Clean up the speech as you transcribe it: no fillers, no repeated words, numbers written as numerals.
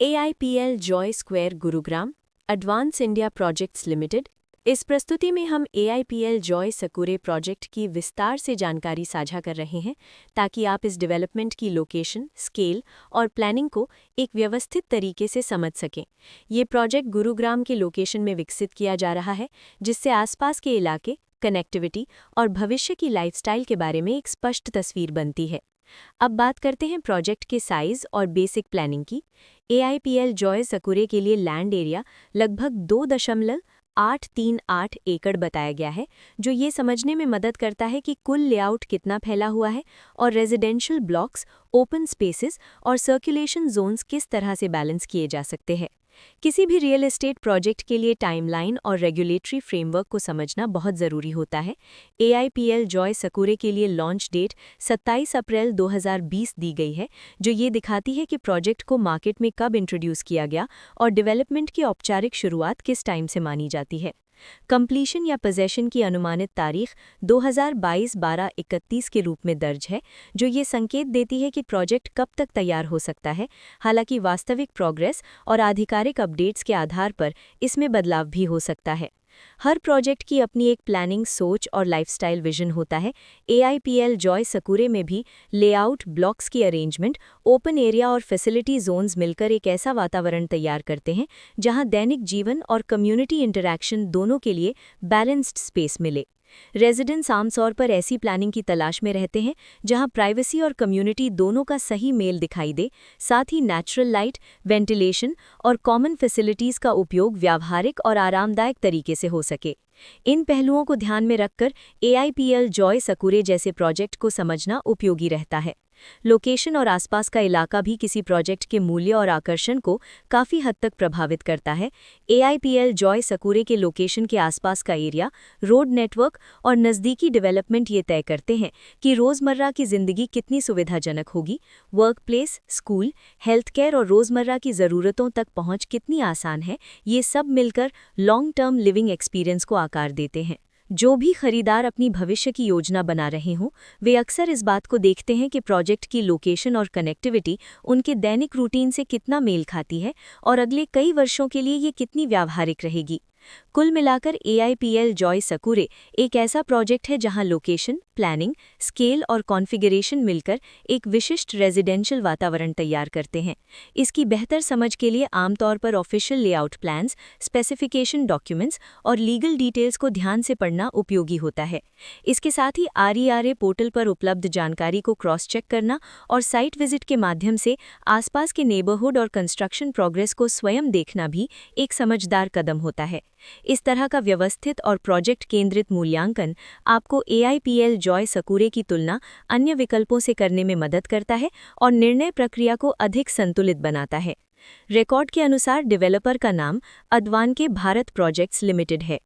AIPL Joy square Gurugram advance India projects limited. इस प्रस्तुति में हम AIPL जॉय सकुरे प्रोजेक्ट की विस्तार से जानकारी साझा कर रहे हैं ताकि आप इस डेवलपमेंट की लोकेशन, स्केल और प्लानिंग को एक व्यवस्थित तरीके से समझ सकें। ये प्रोजेक्ट गुरुग्राम के लोकेशन में विकसित किया जा रहा है, जिससे आसपास के इलाके, कनेक्टिविटी और भविष्य की लाइफस्टाइल के बारे में एक स्पष्ट तस्वीर बनती है। अब बात करते हैं प्रोजेक्ट के साइज और बेसिक प्लानिंग की। AIPL जॉय सकुरे के लिए लैंड एरिया लगभग 2.838 एकड़ बताया गया है, जो ये समझने में मदद करता है कि कुल लेआउट कितना फैला हुआ है और रेजिडेंशियल ब्लॉक्स, ओपन स्पेसेस और सर्कुलेशन जोन्स किस तरह से बैलेंस किए जा सकते हैं। किसी भी रियल एस्टेट प्रोजेक्ट के लिए टाइमलाइन और रेगुलेटरी फ्रेमवर्क को समझना बहुत ज़रूरी होता है। AIPL जॉय सकुरे के लिए लॉन्च डेट 27 अप्रैल 2020 दी गई है, जो ये दिखाती है कि प्रोजेक्ट को मार्केट में कब इंट्रोड्यूस किया गया और डेवलपमेंट की औपचारिक शुरुआत किस टाइम से मानी जाती है। कंप्लीशन या पोजेशन की अनुमानित तारीख 2022-12-31 के रूप में दर्ज है, जो ये संकेत देती है कि प्रोजेक्ट कब तक तैयार हो सकता है। हालांकि वास्तविक प्रोग्रेस और आधिकारिक अपडेट्स के आधार पर इसमें बदलाव भी हो सकता है। हर प्रोजेक्ट की अपनी एक प्लानिंग, सोच और लाइफस्टाइल विजन होता है। AIPL जॉय सकुरे में भी लेआउट, ब्लॉक्स की अरेंजमेंट, ओपन एरिया और फैसिलिटी जोन्स मिलकर एक ऐसा वातावरण तैयार करते हैं जहां दैनिक जीवन और कम्युनिटी इंटरैक्शन दोनों के लिए बैलेंस्ड स्पेस मिले। रेजिडेंट्स आमतौर पर ऐसी प्लानिंग की तलाश में रहते हैं जहां प्राइवेसी और कम्युनिटी दोनों का सही मेल दिखाई दे, साथ ही नेचुरल लाइट, वेंटिलेशन और कॉमन फैसिलिटीज़ का उपयोग व्यावहारिक और आरामदायक तरीके से हो सके। इन पहलुओं को ध्यान में रखकर AIPL जॉय सकुरे जैसे प्रोजेक्ट को समझना उपयोगी रहता है। लोकेशन और आसपास का इलाका भी किसी प्रोजेक्ट के मूल्य और आकर्षण को काफ़ी हद तक प्रभावित करता है। AIPL जॉय सकुरे के लोकेशन के आसपास का एरिया, रोड नेटवर्क और नज़दीकी डेवलपमेंट ये तय करते हैं कि रोज़मर्रा की ज़िंदगी कितनी सुविधाजनक होगी। Work place, school, health care और रोज़मर्रा की ज़रूरतों तक पहुँच कितनी आसान है, ये सब मिलकर लॉन्ग टर्म लिविंग एक्सपीरियंस को आकार देते हैं। जो भी खरीदार अपनी भविष्य की योजना बना रहे हों, वे अक्सर इस बात को देखते हैं कि प्रोजेक्ट की लोकेशन और कनेक्टिविटी उनके दैनिक रूटीन से कितना मेल खाती है और अगले कई वर्षों के लिए ये कितनी व्यावहारिक रहेगी। कुल मिलाकर AIPL जॉय सकुरे एक ऐसा प्रोजेक्ट है जहां लोकेशन, प्लानिंग, स्केल और कॉन्फ़िगरेशन मिलकर एक विशिष्ट रेजिडेंशियल वातावरण तैयार करते हैं। इसकी बेहतर समझ के लिए आमतौर पर official layout plans, specification documents और लीगल डिटेल्स को ध्यान से पढ़ना उपयोगी होता है। इसके साथ ही RERA पोर्टल पर उपलब्ध जानकारी को क्रॉस चेक करना और साइट विजिट के माध्यम से आसपास के नेबरहुड और कंस्ट्रक्शन प्रोग्रेस को स्वयं देखना भी एक समझदार कदम होता है। इस तरह का व्यवस्थित और प्रोजेक्ट केंद्रित मूल्यांकन आपको AIPL जॉय सकुरे की तुलना अन्य विकल्पों से करने में मदद करता है और निर्णय प्रक्रिया को अधिक संतुलित बनाता है। रिकॉर्ड के अनुसार डेवलपर का नाम अद्वान के भारत प्रोजेक्ट्स लिमिटेड है।